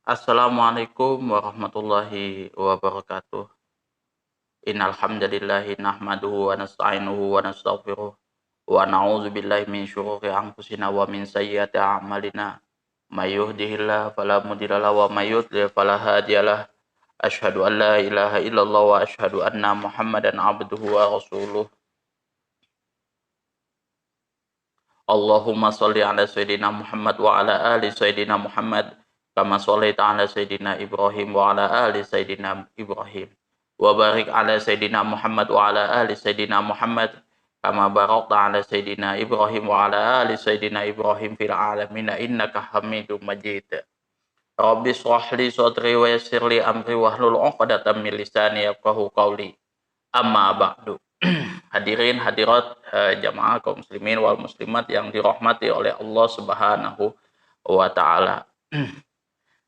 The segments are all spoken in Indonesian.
Assalamualaikum warahmatullahi wabarakatuh. Innal hamdalillahi nahmaduhu wa nasta'inuhu wa nastaghfiruh wa na'udzu billahi min syururi anfusina wa min sayyiati a'malina. May yahdihillahu fala mudilla lahu wa may yudlil fala hadiyalah. Asyhadu an la ilaha illallah wa asyhadu anna Muhammadan abduhu wa rasuluh. Allahumma sholli ala sayyidina Muhammad wa ala ali sayyidina Muhammad kama shallaita ala sayyidina Ibrahim wa ala ali sayyidina Ibrahim wa barik ala sayyidina Muhammad wa ala ali sayyidina Muhammad kama barakta ala sayyidina Ibrahim wa ala ali sayyidina Ibrahim fil alamin innaka Hamidum Majid. Rabbi shrah li sadri wa yassir li amri wahlul 'uqdatam min lisani yafqahu qawli. Amma ba'du. Hadirin hadirat jamaah kaum muslimin wal muslimat yang dirahmati oleh Allah Subhanahu wa taala.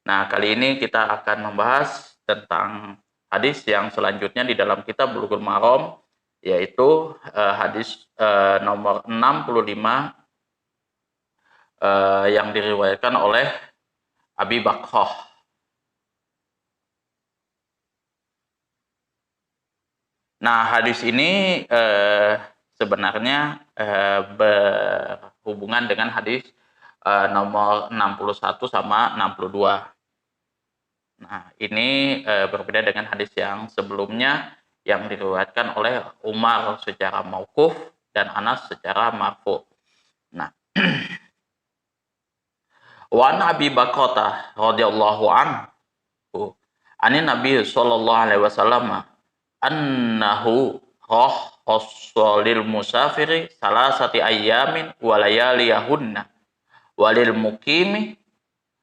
Nah, kali ini kita akan membahas tentang hadis yang selanjutnya di dalam kitab Bulughul Maram, yaitu hadis nomor 65 yang diriwayatkan oleh Abi Bakrah. Nah, hadis ini sebenarnya berhubungan dengan hadis nomor 61 sama 62. Nah, ini berbeda dengan hadis yang sebelumnya yang diriwayatkan oleh Umar secara mauquf dan Anas secara marfu. Nah, wa Abi Bakrah radhiyallahu anhu anin Nabi sallallahu alaihi wasallam annahu rakhassa lil musafiri salasati ayyamin wa layaliyahunna walil muqimi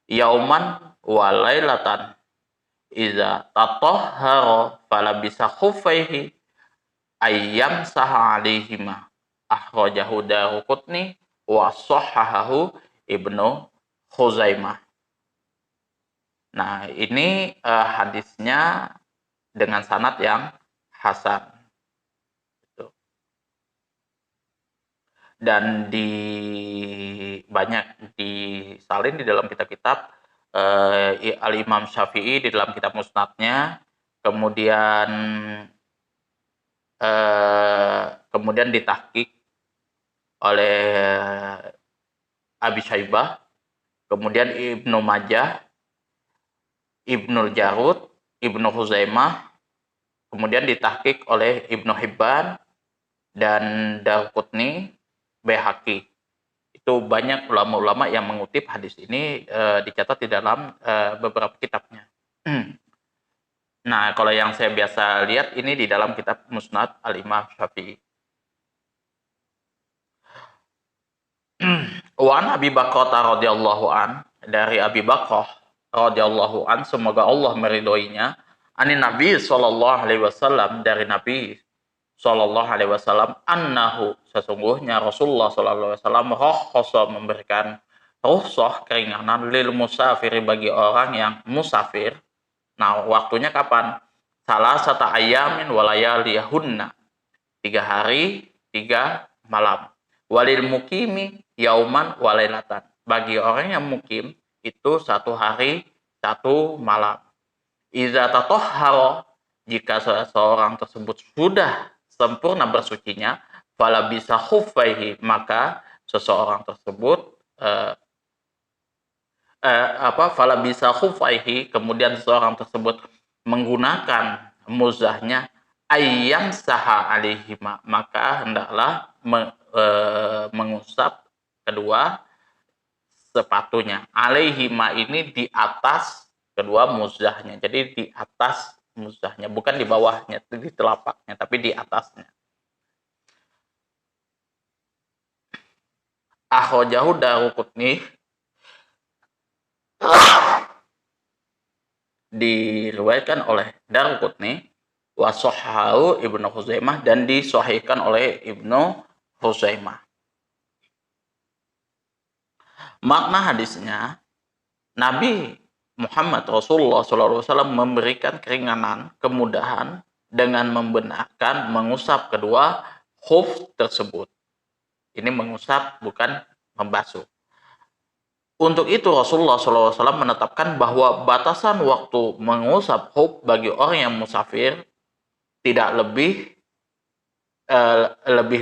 yauman wa lailatan iza tatahhara falabisa khuffaihi ayyam saha alaihima akhrajahu Daruqutni wa sahhahahu Ibnu Khuzaimah. Nah, ini hadisnya dengan sanad yang hasan. Dan banyak disalin di dalam kitab-kitab Al-Imam Syafi'i di dalam kitab Musnadnya, kemudian ditahqiq oleh Abi Syaibah, kemudian Ibnu Majah, Ibnu Jarud, Ibnu Khuzaimah, kemudian ditahqiq oleh Ibnu Hibban dan Daruqutni, Baihaqi. Itu banyak ulama-ulama yang mengutip hadis ini, dicatat di dalam beberapa kitabnya. Nah, kalau yang saya biasa lihat ini di dalam kitab Musnad Al-Imam Syafi'i. Wa an Abi Bakrah radhiyallahu an, dari Abi Bakrah radhiyallahu an, semoga Allah meridhoinya, ani Nabi sallallahu alaihi wasallam, dari Nabi sallallahu alaihi wasallam, annahu, sesungguhnya Rasulullah sallallahu alaihi wasallam, rakhasa, memberikan rukhsah, keringanan, lil musafiri, bagi orang yang musafir. Nah, waktunya kapan? Salasata ayamin walayaliyahunna, 3 hari 3 malam. Walil mukimi yauman walailatan, bagi orang yang mukim itu 1 hari 1 malam. Iza tatahhara, jika seseorang tersebut sudah sempurna bersucinya, fala bisa khuffaihi, maka seseorang tersebut fala bisa khuffaihi, kemudian seseorang tersebut menggunakan muzahnya, ayyam saha alaihima, maka hendaklah mengusap kedua sepatunya. Alaihima ini di atas kedua muzahnya, jadi di atas muzahnya, bukan di bawahnya, di telapaknya, tapi di atasnya. Akhrajahu Daruqutni, diriwayatkan oleh Daruqutni, wa sahhahu Ibnu Khuzaimah, dan disahihkan oleh Ibnu Khuzaimah. Makna hadisnya, Nabi Muhammad Rasulullah SAW memberikan keringanan, kemudahan dengan membenarkan mengusap kedua khuf tersebut. Ini mengusap, bukan membasuh. Untuk itu Rasulullah SAW menetapkan bahwa batasan waktu mengusap khuf bagi orang yang musafir tidak lebih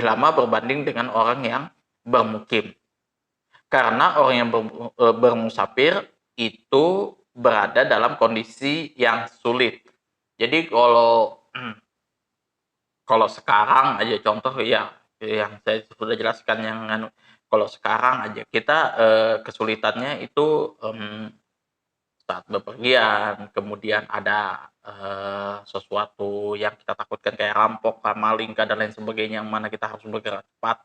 lama berbanding dengan orang yang bermukim. Karena orang yang bermusafir itu berada dalam kondisi yang sulit. Jadi kalau sekarang aja contoh ya yang saya sudah jelaskan kalau sekarang aja kita kesulitannya itu saat bepergian, kemudian ada sesuatu yang kita takutkan kayak rampok, maling, dan lain sebagainya, yang mana kita harus bergerak cepat,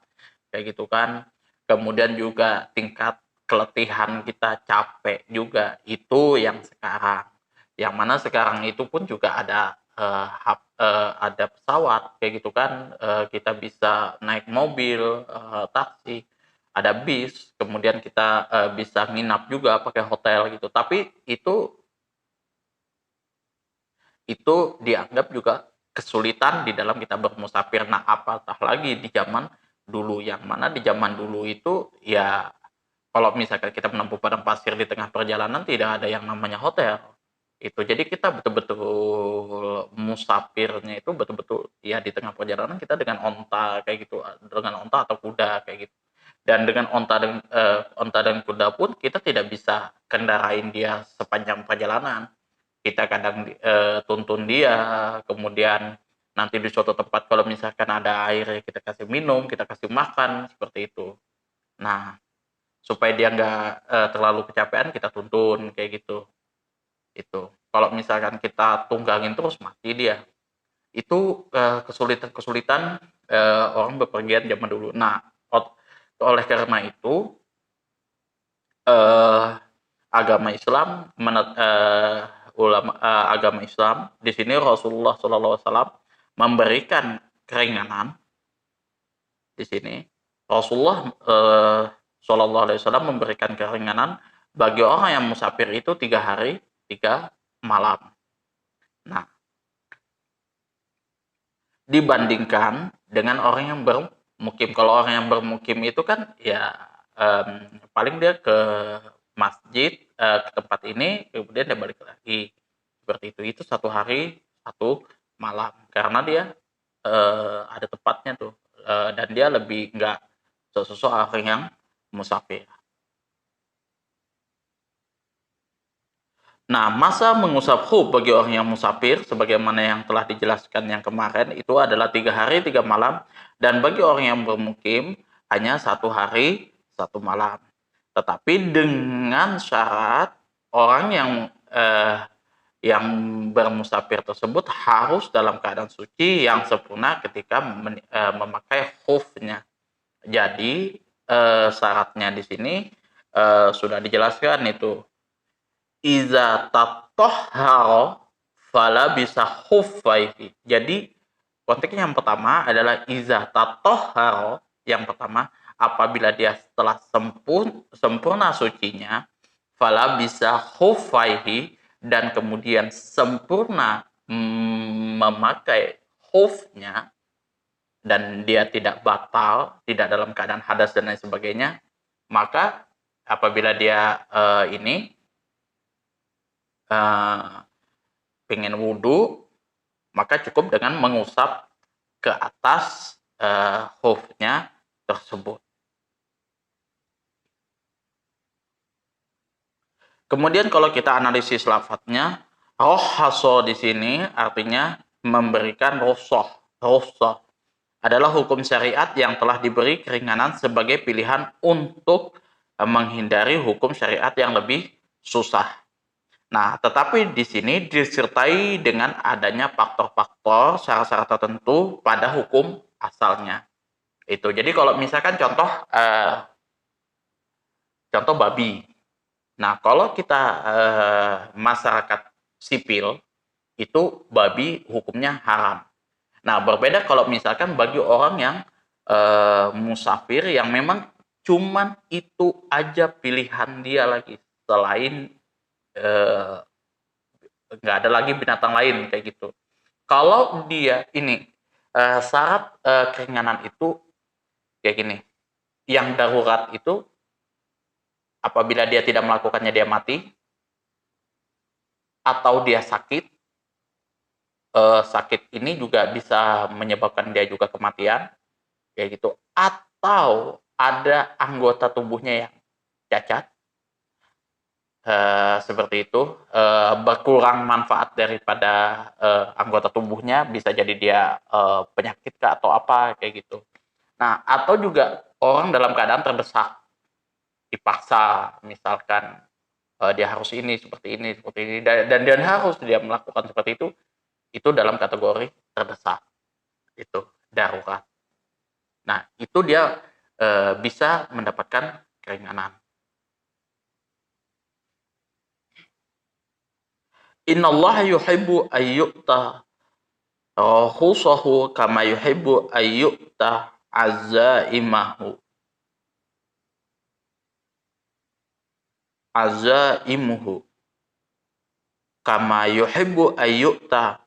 kayak gitu kan. Kemudian juga tingkat keletihan kita, capek juga, itu yang sekarang. Yang mana sekarang itu pun juga ada pesawat, kayak gitu kan, kita bisa naik mobil, taksi, ada bis, kemudian kita bisa nginap juga pakai hotel gitu. Tapi itu dianggap juga kesulitan di dalam kita bermusafir. Nah, apatah lagi di zaman dulu, yang mana di zaman dulu itu ya kalau misalkan kita menempuh padang pasir di tengah perjalanan tidak ada yang namanya hotel. Itu jadi kita betul-betul musafirnya itu betul-betul ya di tengah perjalanan kita dengan onta kayak gitu, dengan onta atau kuda kayak gitu. Dan dengan onta dan kuda pun kita tidak bisa kendarain dia sepanjang perjalanan. Kita kadang tuntun dia, kemudian nanti di suatu tempat kalau misalkan ada air kita kasih minum, kita kasih makan, seperti itu. Nah, supaya dia nggak terlalu kecapean kita tuntun kayak gitu. Itu kalau misalkan kita tunggangin terus mati dia. Itu kesulitan-kesulitan orang bepergian zaman dulu. Nah, oleh karena itu eh, agama Islam agama Islam di sini Rasulullah SAW memberikan keringanan di sini. Rasulullah SAW memberikan keringanan bagi orang yang musafir itu 3 hari 3 malam. Nah, dibandingkan dengan orang yang bermukim. Kalau orang yang bermukim itu kan ya paling dia ke masjid, ke tempat ini, kemudian dia balik lagi. Seperti itu. Itu 1 hari 1 malam. Karena dia ada tepatnya tuh. Dan dia lebih nggak sosok orang yang musafir. Nah, masa mengusap khuf bagi orang yang musafir, sebagaimana yang telah dijelaskan yang kemarin, itu adalah 3 hari 3 malam, dan bagi orang yang bermukim hanya 1 hari 1 malam. Tetapi dengan syarat orang yang bermusafir tersebut harus dalam keadaan suci yang sempurna ketika memakai khufnya. Jadi syaratnya di sini sudah dijelaskan itu. Iza tatahhara fala bisa khuffaihi. Jadi konteksnya yang pertama adalah iza tatahhara, yang pertama apabila dia setelah sempurna sucinya, fala bisa khuffaihi, dan kemudian sempurna memakai khufnya, dan dia tidak batal, tidak dalam keadaan hadas dan lain sebagainya, maka apabila dia pengen wudhu, maka cukup dengan mengusap ke atas khufnya tersebut. Kemudian kalau kita analisis lafadznya, rohaso di sini artinya memberikan rosoh. Rosoh adalah hukum syariat yang telah diberi keringanan sebagai pilihan untuk menghindari hukum syariat yang lebih susah. Nah, tetapi di sini disertai dengan adanya faktor-faktor syarat-syarat tertentu pada hukum asalnya. Itu. Jadi kalau misalkan contoh babi. Nah, kalau kita masyarakat sipil itu babi hukumnya haram. Nah, berbeda kalau misalkan bagi orang yang musafir yang memang cuman itu aja pilihan dia lagi, selain nggak ada lagi binatang lain kayak gitu. Kalau dia ini syarat keringanan itu kayak gini, yang darurat itu apabila dia tidak melakukannya dia mati, atau dia sakit. Sakit ini juga bisa menyebabkan dia juga kematian, kayak gitu. Atau ada anggota tubuhnya yang cacat, seperti itu, berkurang manfaat daripada anggota tubuhnya, bisa jadi dia penyakit atau apa kayak gitu. Nah, atau juga orang dalam keadaan terdesak, dipaksa, misalkan dia harus ini seperti ini seperti ini, dan harus dia melakukan seperti itu dalam kategori terdesak, itu darurat. Nah, itu dia bisa mendapatkan keringanan. Innallaha yuhibbu ayyu'ta khusahu kama yuhibbu ayyu'ta azaimahu. Azaimuhu. Kama yuhibbu ayyu'ta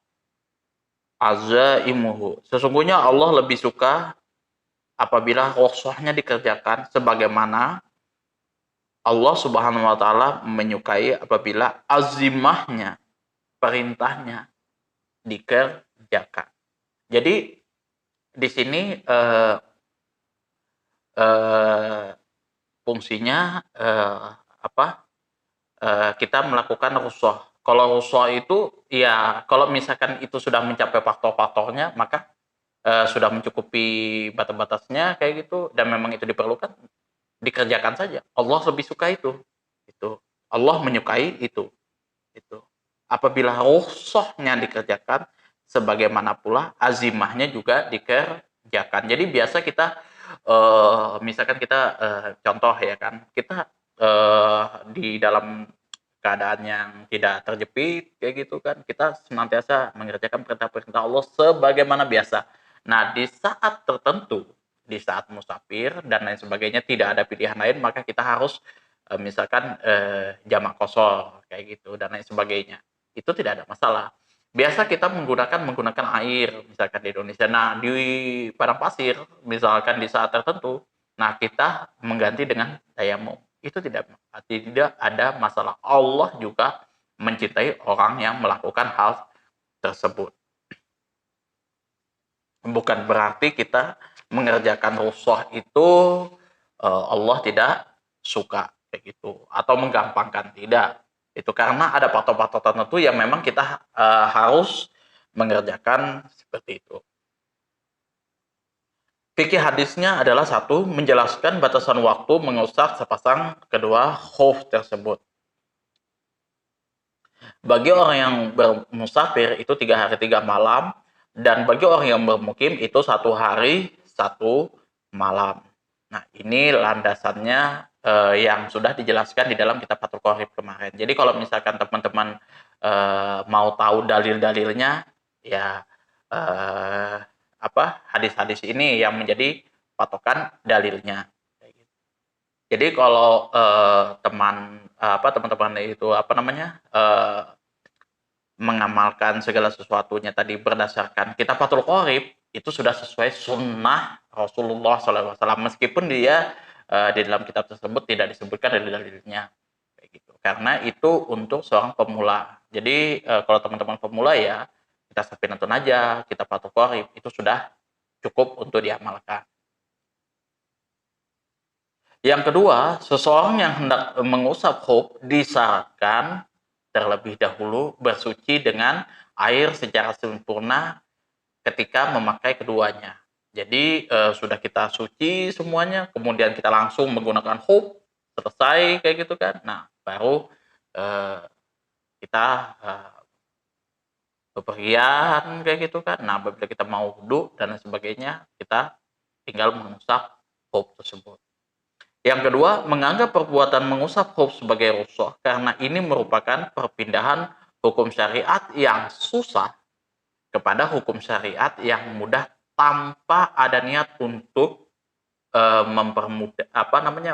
azaimuhu. Sesungguhnya Allah lebih suka apabila rukhsahnya dikerjakan, sebagaimana Allah Subhanahu wa taala menyukai apabila azimahnya, perintahnya dikerjakan. Jadi di sini fungsinya kita melakukan rukhsah. Kalau rukhsah itu ya kalau misalkan itu sudah mencapai faktor-faktornya, maka sudah mencukupi batas-batasnya kayak gitu, dan memang itu diperlukan, dikerjakan saja. Allah lebih suka itu. Allah menyukai itu. Apabila rukhsahnya dikerjakan, sebagaimana pula azimahnya juga dikerjakan. Jadi biasa kita misalkan kita contoh ya kan, kita di dalam keadaan yang tidak terjepit kayak gitu kan, kita senantiasa mengerjakan perintah-perintah Allah sebagaimana biasa. Nah, di saat tertentu, di saat musafir dan lain sebagainya, tidak ada pilihan lain, maka kita harus misalkan jamak qashar kayak gitu dan lain sebagainya. Itu tidak ada masalah. Biasa kita menggunakan air misalkan di Indonesia. Nah, di padang pasir misalkan di saat tertentu, nah kita mengganti dengan tayamum. Itu tidak ada masalah. Allah juga mencintai orang yang melakukan hal tersebut. Bukan berarti kita mengerjakan rukhsah itu Allah tidak suka kayak gitu atau menggampangkan, tidak. Itu karena ada faktor-faktor tertentu yang memang kita harus mengerjakan seperti itu. Fikih hadisnya adalah satu, menjelaskan batasan waktu mengusap sepasang kedua khuf tersebut. Bagi orang yang bermusafir itu 3 hari 3 malam, dan bagi orang yang bermukim itu 1 hari 1 malam. Nah, ini landasannya yang sudah dijelaskan di dalam kitab Fathul Qorib kemarin. Jadi kalau misalkan teman-teman mau tahu dalil-dalilnya, ya hadis-hadis ini yang menjadi patokan dalilnya. Jadi kalau teman-teman itu mengamalkan segala sesuatunya tadi berdasarkan kitab Fathul Qorib, itu sudah sesuai sunnah Rasulullah SAW, meskipun dia di dalam kitab tersebut tidak disebutkan dalil-dalilnya kayak gitu. Karena itu untuk seorang pemula. Jadi kalau teman-teman pemula ya kita Safinatun aja, kitab Fathul Qorib itu sudah cukup untuk diamalkan. Yang kedua, seseorang yang hendak mengusap khuf disarankan terlebih dahulu bersuci dengan air secara sempurna ketika memakai keduanya. Jadi sudah kita suci semuanya, kemudian kita langsung menggunakan khuf, selesai kayak gitu kan. Nah, baru kita bepergian kayak gitu kan. Nah, apabila kita mau wudu dan lain sebagainya, kita tinggal mengusap khuf tersebut. Yang kedua, menganggap perbuatan mengusap khuf sebagai rukhsah karena ini merupakan perpindahan hukum syariat yang susah kepada hukum syariat yang mudah tanpa ada niat untuk mempermudah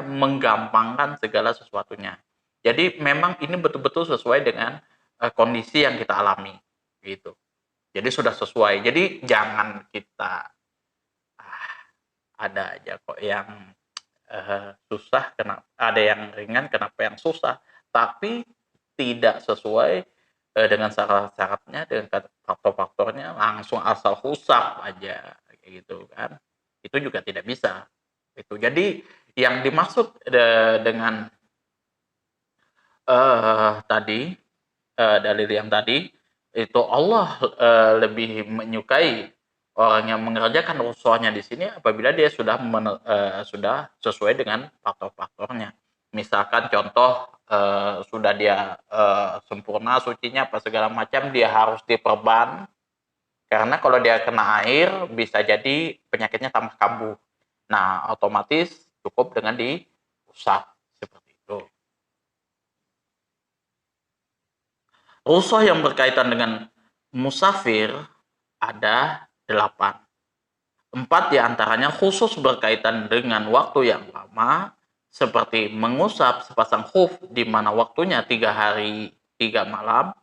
menggampangkan segala sesuatunya. Jadi memang ini betul-betul sesuai dengan kondisi yang kita alami gitu. Jadi sudah sesuai. Jadi jangan kita ada aja kok yang susah, kenapa ada yang ringan, kenapa yang susah, tapi tidak sesuai dengan syarat-syaratnya, dengan faktor-faktornya, langsung asal husap aja kayak gitu kan, itu juga tidak bisa. Itu jadi yang dimaksud dengan tadi dalil yang tadi itu Allah lebih menyukai orang yang mengerjakan usahanya di sini apabila dia sudah sesuai dengan faktor-faktornya. Misalkan contoh sudah dia sempurna sucinya apa segala macam, dia harus diperban karena kalau dia kena air bisa jadi penyakitnya tambah kambuh. Nah, otomatis cukup dengan diusap seperti itu. Rukhsah yang berkaitan dengan musafir ada 8. 4 diantaranya khusus berkaitan dengan waktu yang lama, seperti mengusap sepasang khuf di mana waktunya 3 hari 3 malam,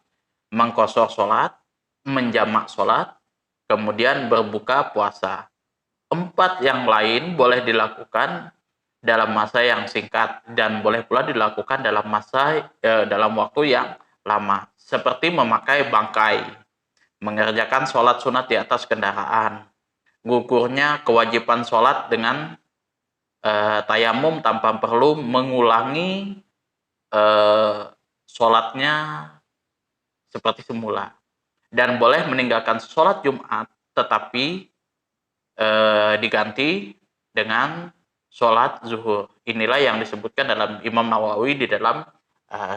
mengkosor sholat, menjamak sholat, kemudian berbuka puasa. 4 yang lain boleh dilakukan dalam masa yang singkat dan boleh pula dilakukan dalam waktu yang lama, seperti memakai bangkai, mengerjakan sholat sunat di atas kendaraan, gugurnya kewajiban sholat dengan tayamum tanpa perlu mengulangi sholatnya seperti semula, dan boleh meninggalkan sholat Jumat tetapi diganti dengan sholat zuhur. Inilah yang disebutkan dalam Imam Nawawi di dalam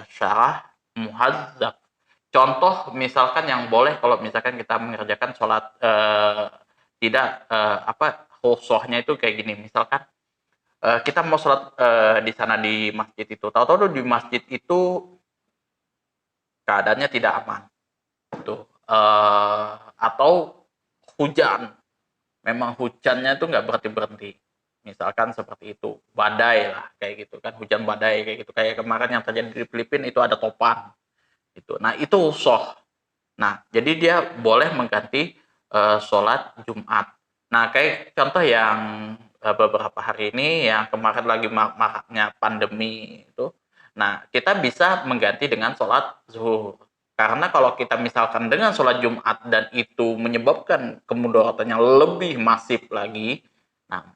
syarah Muhadzab. Contoh misalkan yang boleh kalau misalkan kita mengerjakan sholat tidak khusyuhnya itu kayak gini. Misalkan kita mau sholat di sana di masjid itu, tahu-tahu di masjid itu keadaannya tidak aman, gitu. Atau hujan, memang hujannya itu nggak berhenti-berhenti. Misalkan seperti itu, badai lah kayak gitu kan, hujan badai kayak gitu. Kayak kemarin yang terjadi di Filipina itu ada topan. Itu. Nah, itu soh. Nah, jadi dia boleh mengganti sholat Jumat. Nah, kayak contoh yang beberapa hari ini yang kemarin lagi maraknya pandemi itu. Nah, kita bisa mengganti dengan sholat zuhur. Karena kalau kita misalkan dengan sholat Jumat dan itu menyebabkan kemudaratannya lebih masif lagi, nah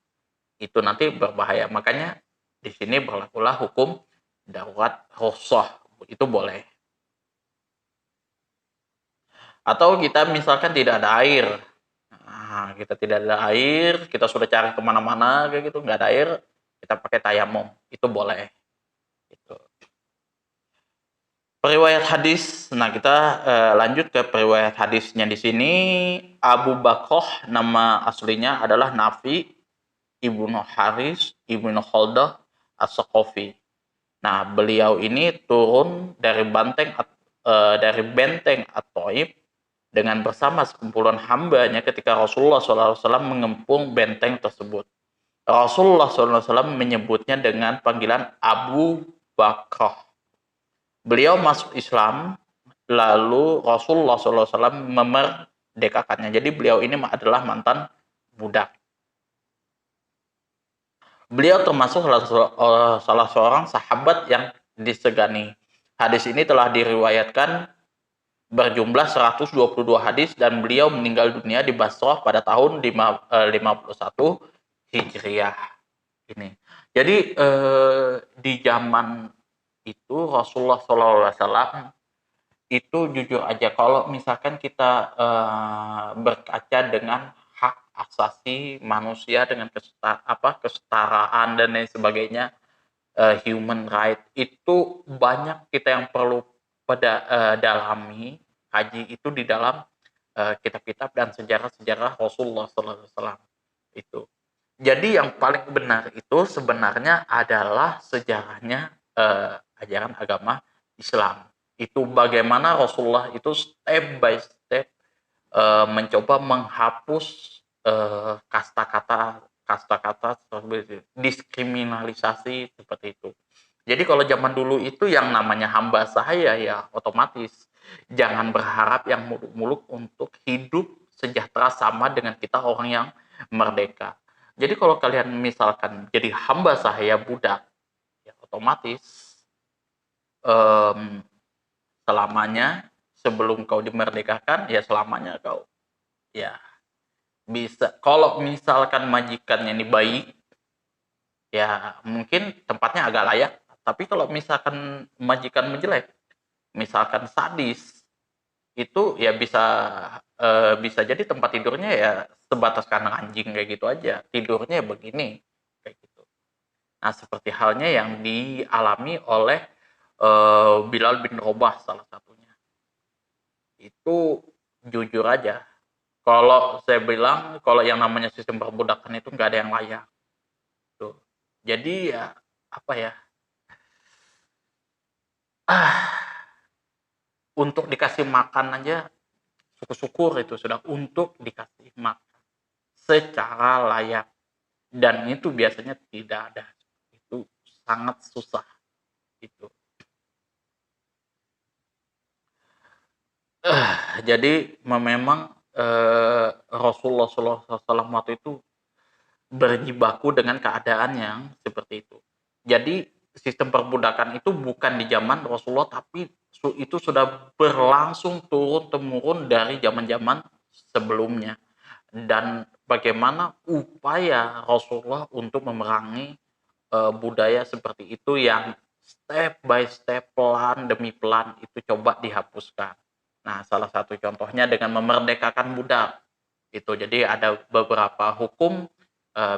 itu nanti berbahaya. Makanya di sini berlakulah hukum darurat rukhsah, itu boleh. Atau kita misalkan tidak ada air, nah, kita tidak ada air, kita sudah cari kemana-mana kayak gitu, nggak ada air, kita pakai tayamum, itu boleh. Gitu. Periwayat hadis, nah kita lanjut ke periwayat hadisnya di sini. Abu Bakoh nama aslinya adalah Nafi ibnu Haris ibnu Khaldah As-Saqafi. Nah, beliau ini turun dari benteng At-Thaib dengan bersama sekumpulan hambanya ketika Rasulullah SAW mengepung benteng tersebut. Rasulullah SAW menyebutnya dengan panggilan Abu Bakr. Beliau masuk Islam, lalu Rasulullah SAW memerdekakannya. Jadi beliau ini adalah mantan budak. Beliau termasuk salah seorang sahabat yang disegani. Hadis ini telah diriwayatkan berjumlah 122 hadis dan beliau meninggal dunia di Basrah pada tahun 51 Hijriah ini. Jadi di zaman itu Rasulullah SAW itu jujur aja kalau misalkan kita berkaca dengan hak asasi manusia dengan kesetaraan dan lain sebagainya, human right itu banyak kita yang perlu dalami kaji itu di dalam kitab-kitab dan sejarah-sejarah Rasulullah SAW itu. Jadi yang paling benar itu sebenarnya adalah sejarahnya ajaran agama Islam. Itu bagaimana Rasulullah itu step by step mencoba menghapus kasta-kata diskriminalisasi seperti itu. Jadi kalau zaman dulu itu yang namanya hamba sahaya ya otomatis jangan berharap yang muluk-muluk untuk hidup sejahtera sama dengan kita orang yang merdeka. Jadi kalau kalian misalkan jadi hamba sahaya budak, ya otomatis um, selamanya sebelum kau dimerdekakan, ya selamanya kau ya bisa. Kalau misalkan majikannya ini baik, ya mungkin tempatnya agak layak. Tapi kalau misalkan majikan menjelek, misalkan sadis, itu ya bisa jadi tempat tidurnya ya sebatas kandang anjing kayak gitu aja. Tidurnya begini kayak gitu. Nah, seperti halnya yang dialami oleh Bilal bin Rabah salah satunya. Itu jujur aja. Kalau saya bilang kalau yang namanya sistem perbudakan itu nggak ada yang layak. Tuh. Jadi ya apa ya? Ah, untuk dikasih makan aja syukur-syukur itu sudah untuk dikasih makan secara layak, dan itu biasanya tidak ada, itu sangat susah itu. Jadi memang Rasulullah SAW waktu itu berjibaku dengan keadaan yang seperti itu. Jadi sistem perbudakan itu bukan di zaman Rasulullah, tapi itu sudah berlangsung turun temurun dari zaman-zaman sebelumnya. Dan bagaimana upaya Rasulullah untuk memerangi budaya seperti itu yang step by step, pelan demi pelan itu coba dihapuskan. Nah, salah satu contohnya dengan memerdekakan budak. Itu jadi ada beberapa hukum,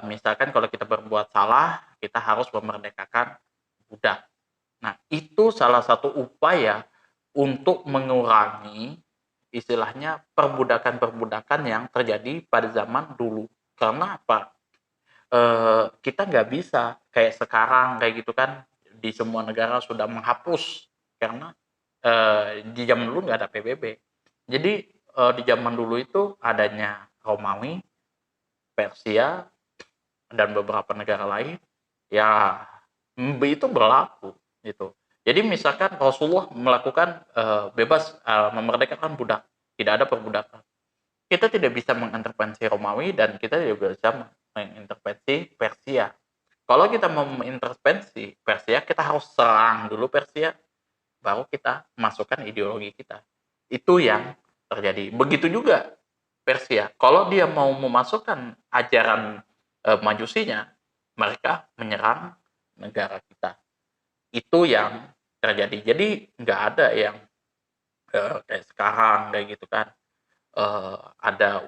misalkan kalau kita berbuat salah, kita harus memerdekakan budak. Nah, itu salah satu upaya untuk mengurangi istilahnya perbudakan-perbudakan yang terjadi pada zaman dulu. Karena apa? Kita nggak bisa kayak sekarang kayak gitu kan, di semua negara sudah menghapus karena di zaman dulu nggak ada PBB. Jadi di zaman dulu itu adanya Romawi, Persia, dan beberapa negara lain, ya itu berlaku gitu. Jadi misalkan Rasulullah melakukan bebas memerdekakan budak, tidak ada perbudakan. Kita tidak bisa mengintervensi Romawi dan kita tidak bisa mengintervensi Persia. Kalau kita mau mengintervensi Persia, kita harus serang dulu Persia, baru kita masukkan ideologi kita. Itu yang terjadi. Begitu juga Persia. Kalau dia mau memasukkan ajaran majusinya, mereka menyerang negara kita. Itu yang terjadi. Jadi nggak ada yang kayak sekarang kayak gitu kan. Ada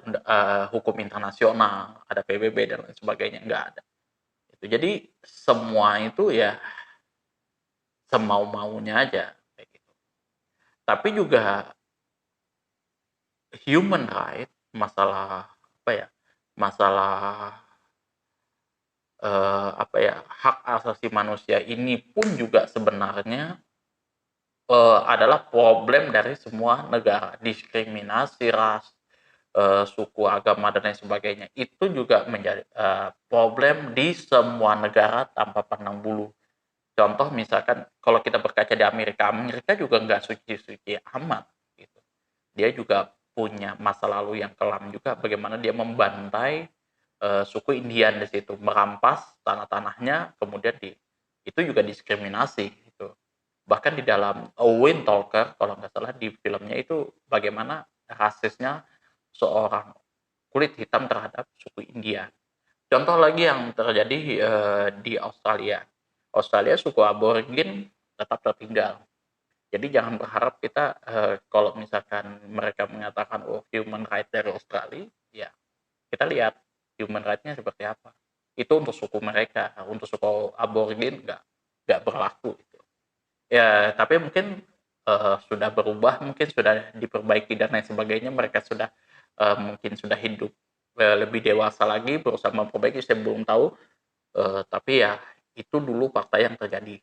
hukum internasional, ada PBB dan lain sebagainya, nggak ada. Itu jadi semua itu ya semau-maunya aja kayak gitu. Tapi juga human right, masalah apa ya? Masalah apa ya? Hak asasi manusia ini pun juga sebenarnya adalah problem dari semua negara. Diskriminasi ras, suku, agama dan lain sebagainya itu juga menjadi problem di semua negara tanpa pandang bulu. Contoh misalkan kalau kita berkaca di Amerika, Amerika juga nggak suci-suci amat gitu. Dia juga punya masa lalu yang kelam juga, bagaimana dia membantai suku Indian di situ, merampas tanah-tanahnya, kemudian itu juga diskriminasi gitu. Bahkan di dalam Wind Talker kalau nggak salah di filmnya itu bagaimana rasisnya seorang kulit hitam terhadap suku India. Contoh lagi yang terjadi di Australia. Australia suku aborigin tetap tertinggal. Jadi jangan berharap kita kalau misalkan mereka mengatakan oh human right dari Australia, ya kita lihat human right-nya seperti apa. Itu untuk suku mereka, untuk suku aborigin nggak berlaku. Gitu. Ya tapi mungkin sudah berubah, mungkin sudah diperbaiki dan lain sebagainya. Mereka sudah mungkin sudah hidup lebih dewasa lagi, berusaha memperbaiki. Saya belum tahu, tapi ya itu dulu fakta yang terjadi.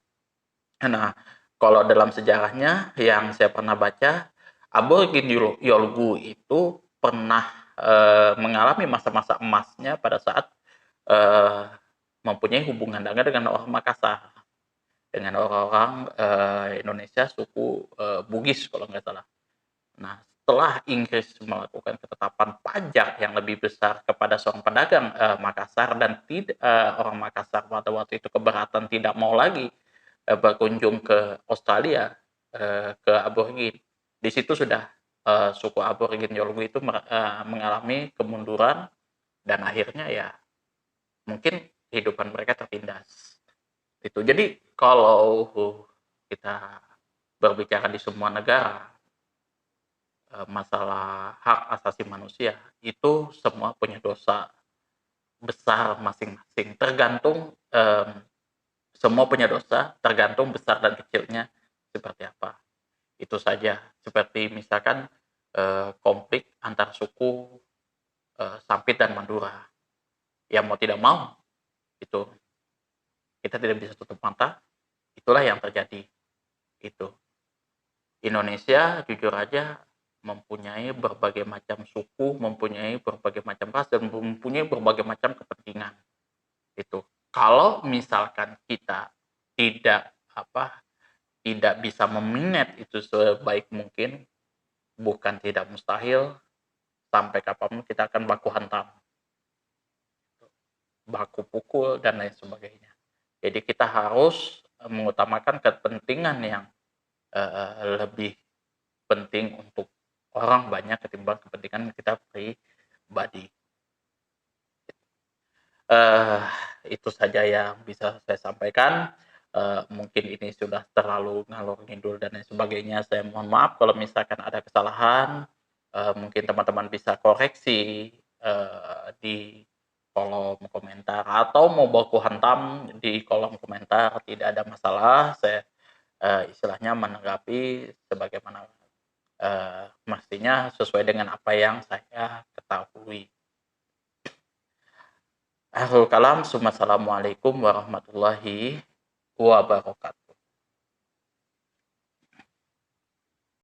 Nah, kalau dalam sejarahnya yang saya pernah baca, aborigin Yolgu itu pernah mengalami masa-masa emasnya pada saat eh, mempunyai hubungan dagang dengan orang Makassar, dengan orang-orang Indonesia suku Bugis kalau nggak salah. Nah, setelah Inggris melakukan ketetapan pajak yang lebih besar kepada seorang pedagang Makassar, dan orang Makassar pada waktu itu keberatan, tidak mau lagi berkunjung ke Australia, ke aborigin. Di situ sudah suku aborigin Yolngu itu mengalami kemunduran, dan akhirnya ya mungkin kehidupan mereka tertindas. Itu. Jadi kalau kita berbicara di semua negara, masalah hak asasi manusia itu semua punya dosa besar masing-masing, tergantung semua punya dosa tergantung besar dan kecilnya seperti apa. Itu saja, seperti misalkan konflik antar suku Sampit dan Madura, yang mau tidak mau itu kita tidak bisa tutup mata, itulah yang terjadi. Itu Indonesia jujur aja mempunyai berbagai macam suku, mempunyai berbagai macam ras, dan mempunyai berbagai macam kepentingan. Itu. Kalau misalkan kita tidak tidak bisa meminat itu sebaik mungkin, bukan tidak mustahil, sampai kapanpun kita akan baku hantam, baku pukul, dan lain sebagainya. Jadi kita harus mengutamakan kepentingan yang lebih penting untuk orang banyak ketimbang kepentingan kita pribadi. Itu saja yang bisa saya sampaikan. Mungkin ini sudah terlalu ngalor ngidul dan lain sebagainya. Saya mohon maaf kalau misalkan ada kesalahan. Mungkin teman-teman bisa koreksi di kolom komentar, atau mau baku hantam di kolom komentar, tidak ada masalah. Saya istilahnya menanggapi sebagaimana mestinya, sesuai dengan apa yang saya ketahui. Akhirul kalam, assalamualaikum warahmatullahi wabarakatuh.